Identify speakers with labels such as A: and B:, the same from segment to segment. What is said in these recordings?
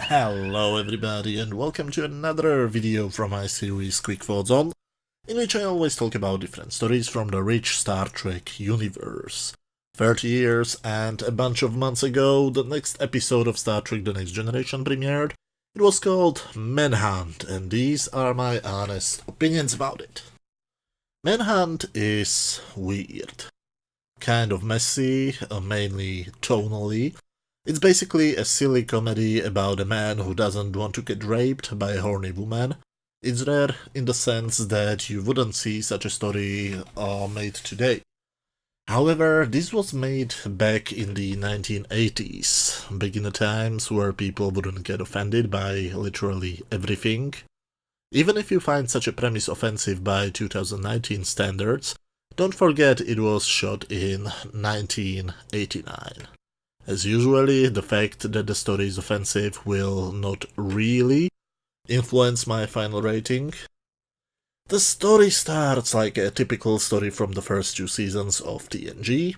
A: Hello everybody and welcome to another video from my series Quick Thoughts On, in which I always talk about different stories from the rich Star Trek universe. 30 years and a bunch of months ago, the next episode of Star Trek The Next Generation premiered. It was called Manhunt, and these are my honest opinions about it. Manhunt is weird. Kind of messy, mainly tonally. It's basically a silly comedy about a man who doesn't want to get raped by a horny woman. It's rare in the sense that you wouldn't see such a story made today. However, this was made back in the 1980s, back in the times where people wouldn't get offended by literally everything. Even if you find such a premise offensive by 2019 standards, don't forget it was shot in 1989. As usually, the fact that the story is offensive will not really influence my final rating. The story starts like a typical story from the first two seasons of TNG.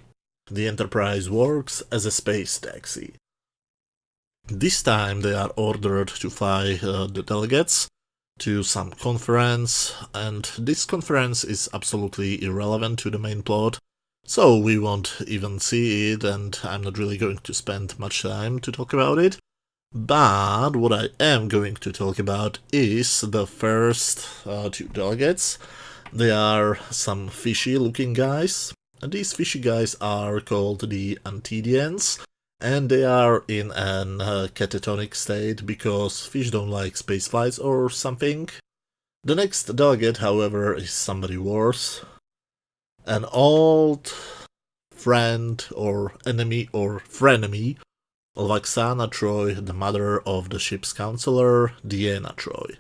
A: The Enterprise works as a space taxi. This time they are ordered to fly the delegates to some conference, and this conference is absolutely irrelevant to the main plot. So we won't even see it, and I'm not really going to spend much time to talk about it. But what I am going to talk about is the first two delegates. They are some fishy-looking guys. And these fishy guys are called the Antedians, and they are in an catatonic state because fish don't like space flights or something. The next delegate, however, is somebody worse. An old friend or enemy or frenemy of Oksana Troi, the mother of the ship's counselor, Deanna Troi.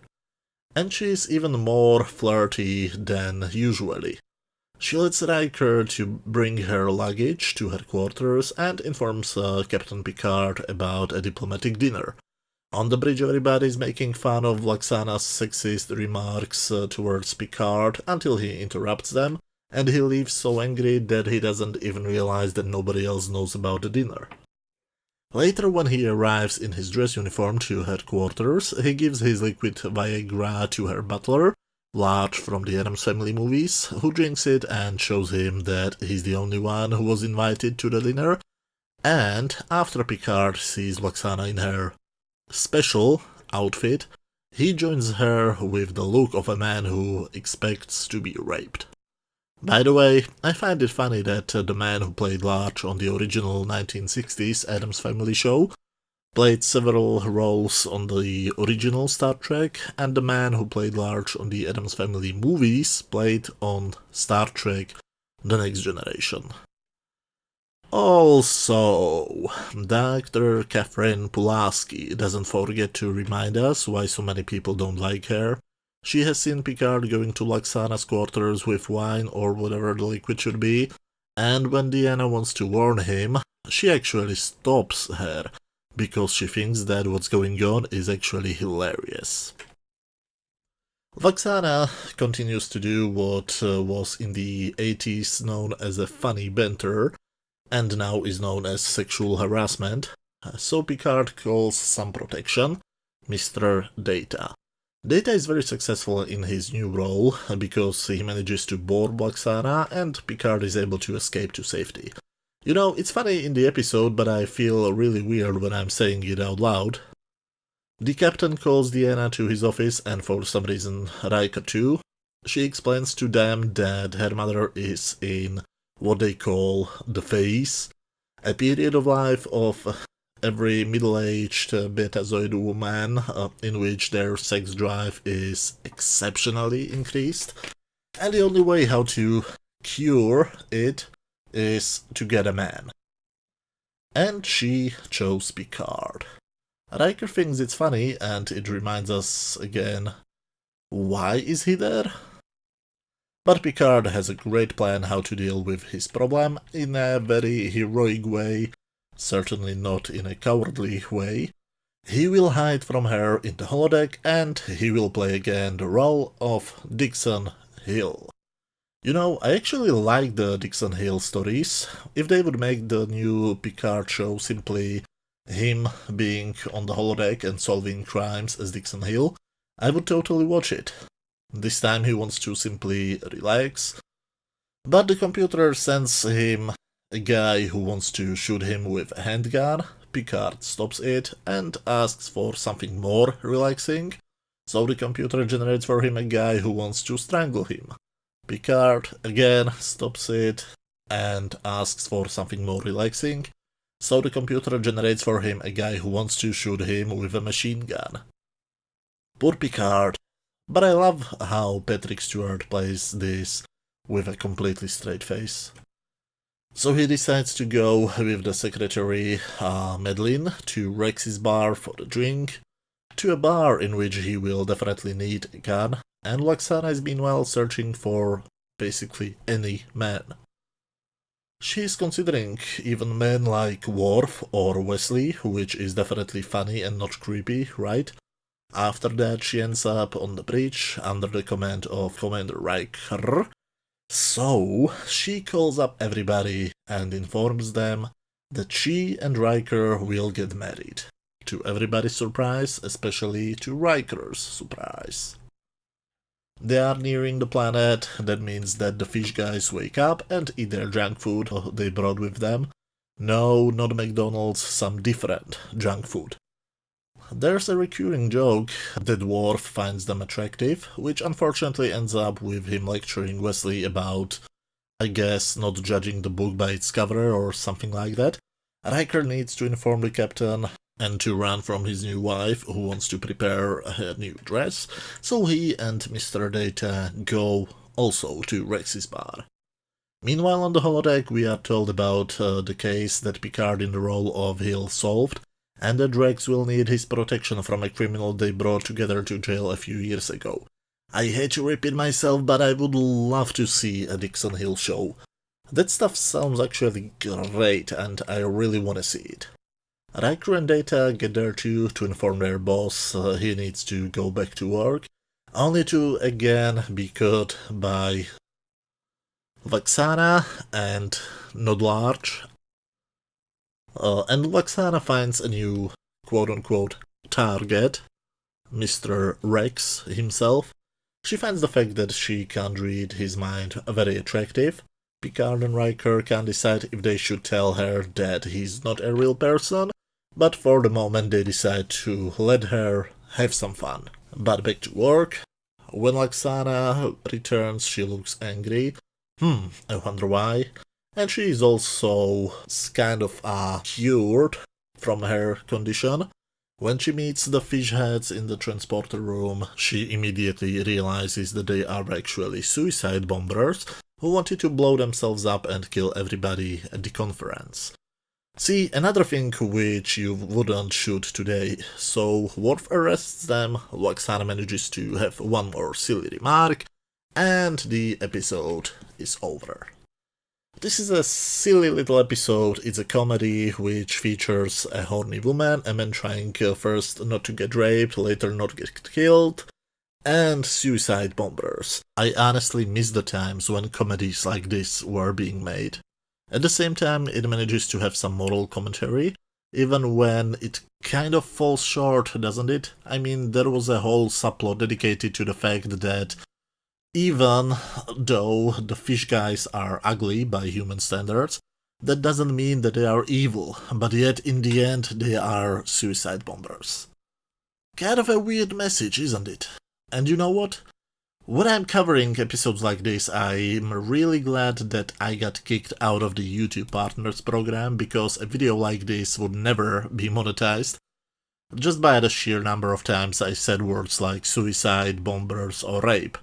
A: And she's even more flirty than usually. She lets Riker to bring her luggage to her quarters and informs Captain Picard about a diplomatic dinner. On the bridge, everybody's making fun of Oksana's sexist remarks towards Picard until he interrupts them, and he leaves so angry that he doesn't even realize that nobody else knows about the dinner. Later, when he arrives in his dress uniform to headquarters, he gives his liquid Viagra to her butler, Large from the Addams Family movies, who drinks it and shows him that he's the only one who was invited to the dinner, and after Picard sees Oksana in her special outfit, he joins her with the look of a man who expects to be raped. By the way, I find it funny that the man who played Large on the original 1960s Addams Family show played several roles on the original Star Trek, and the man who played Large on the Addams Family movies played on Star Trek The Next Generation. Also, Dr. Catherine Pulaski doesn't forget to remind us why so many people don't like her. She has seen Picard going to Oksana's quarters with wine or whatever the liquid should be, and when Deanna wants to warn him, she actually stops her, because she thinks that what's going on is actually hilarious. Oksana continues to do what was in the 80s known as a funny banter, and now is known as sexual harassment, so Picard calls some protection, Mr. Data. Data is very successful in his new role because he manages to board Oksana and Picard is able to escape to safety. You know, it's funny in the episode, but I feel really weird when I'm saying it out loud. The captain calls Deanna to his office, and for some reason Riker too. She explains to them that her mother is in what they call the phase, a period of life of every middle-aged Betazoid woman in which their sex drive is exceptionally increased, and the only way how to cure it is to get a man. And she chose Picard. Riker thinks it's funny, and it reminds us again, why is he there? But Picard has a great plan how to deal with his problem in a very heroic way, certainly not in a cowardly way. He will hide from her in the holodeck, and he will play again the role of Dixon Hill. You know, I actually like the Dixon Hill stories. If they would make the new Picard show simply him being on the holodeck and solving crimes as Dixon Hill, I would totally watch it. This time he wants to simply relax, but the computer sends him a guy who wants to shoot him with a handgun. Picard stops it and asks for something more relaxing, so the computer generates for him a guy who wants to strangle him. Picard again stops it and asks for something more relaxing, so the computer generates for him a guy who wants to shoot him with a machine gun. Poor Picard, but I love how Patrick Stewart plays this with a completely straight face. So he decides to go with the secretary Madeline to Rex's bar for a drink, to a bar in which he will definitely need a gun, and Lwaxana is meanwhile searching for basically any man. She is considering even men like Worf or Wesley, which is definitely funny and not creepy, right? After that she ends up on the bridge under the command of Commander Riker. So she calls up everybody and informs them that she and Riker will get married. To everybody's surprise, especially to Riker's surprise. They are nearing the planet. That means that the fish guys wake up and eat their junk food they brought with them. No, not McDonald's, some different junk food. There's a recurring joke that Worf finds them attractive, which unfortunately ends up with him lecturing Wesley about, I guess, not judging the book by its cover or something like that. Riker needs to inform the captain and to run from his new wife, who wants to prepare a new dress, so he and Mr. Data go also to Rex's bar. Meanwhile, on the holodeck, we are told about the case that Picard in the role of Hill solved, and that Rex will need his protection from a criminal they brought together to jail a few years ago. I hate to repeat myself, but I would love to see a Dixon Hill show. That stuff sounds actually great, and I really want to see it. Riker and Data get there too to inform their boss he needs to go back to work, only to again be caught by Lwaxana and Nodlarch. And Lwaxana finds a new quote-unquote target, Mr. Rex himself. She finds the fact that she can't read his mind very attractive. Picard and Riker can't decide if they should tell her that he's not a real person, but for the moment they decide to let her have some fun. But back to work. When Lwaxana returns, she looks angry. I wonder why. And she is also kind of cured from her condition. When she meets the fish heads in the transporter room, she immediately realizes that they are actually suicide bombers who wanted to blow themselves up and kill everybody at the conference. See, another thing which you wouldn't shoot today. So Worf arrests them, Lwaxana manages to have one more silly remark, and the episode is over. This is a silly little episode. It's a comedy which features a horny woman, a man trying first not to get raped, later not get killed, and suicide bombers. I honestly miss the times when comedies like this were being made. At the same time, it manages to have some moral commentary, even when it kind of falls short, doesn't it? I mean, there was a whole subplot dedicated to the fact that even though the fish guys are ugly by human standards, that doesn't mean that they are evil, but yet in the end they are suicide bombers. Kind of a weird message, isn't it? And you know what? When I'm covering episodes like this, I'm really glad that I got kicked out of the YouTube Partners program, because a video like this would never be monetized, just by the sheer number of times I said words like suicide, bombers, or rape.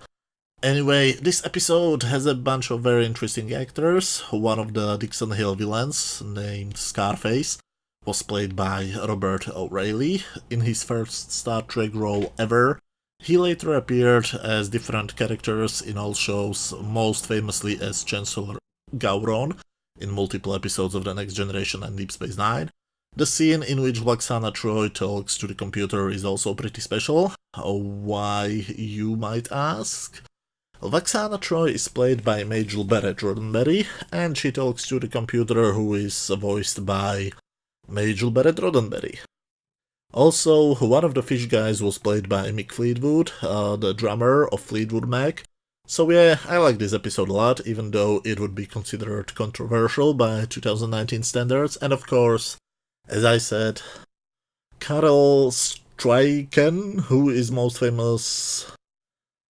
A: Anyway, this episode has a bunch of very interesting actors. One of the Dixon Hill villains, named Scarface, was played by Robert O'Reilly in his first Star Trek role ever. He later appeared as different characters in all shows, most famously as Chancellor Gowron in multiple episodes of The Next Generation and Deep Space Nine. The scene in which Lwaxana Troi talks to the computer is also pretty special. Why, you might ask? Lwaxana Troi is played by Majel Barrett Roddenberry, and she talks to the computer, who is voiced by Majel Barrett Roddenberry. Also, one of the fish guys was played by Mick Fleetwood, the drummer of Fleetwood Mac. So yeah, I like this episode a lot, even though it would be considered controversial by 2019 standards. And of course, as I said, Karel Stryken, who is most famous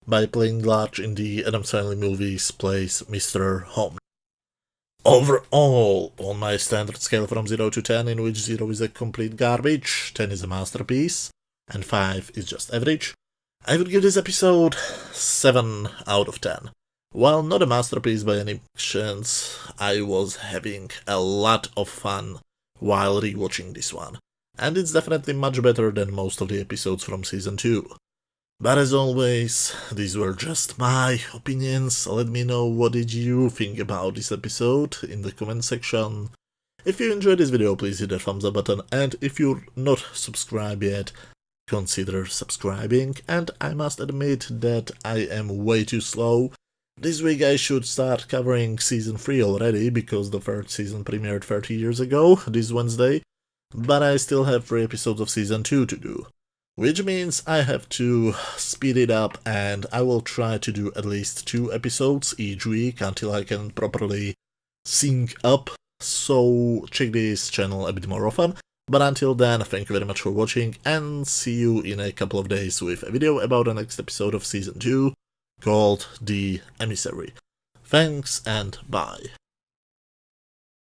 A: by playing Large in the Adam Sandler movies, plays Mr. Home. Overall, on my standard scale from 0 to 10, in which 0 is a complete garbage, 10 is a masterpiece, and 5 is just average, I would give this episode 7 out of 10. While not a masterpiece by any chance, I was having a lot of fun while rewatching this one, and it's definitely much better than most of the episodes from season 2. But as always, these were just my opinions. Let me know what did you think about this episode in the comment section. If you enjoyed this video, please hit the thumbs up button, and if you're not subscribed yet, consider subscribing. And I must admit that I am way too slow. This week I should start covering season 3 already, because the third season premiered 30 years ago, this Wednesday, but I still have 3 episodes of season 2 to do. Which means I have to speed it up, and I will try to do at least 2 episodes each week until I can properly sync up, so check this channel a bit more often. But until then, thank you very much for watching, and see you in a couple of days with a video about the next episode of Season 2, called The Emissary. Thanks, and bye.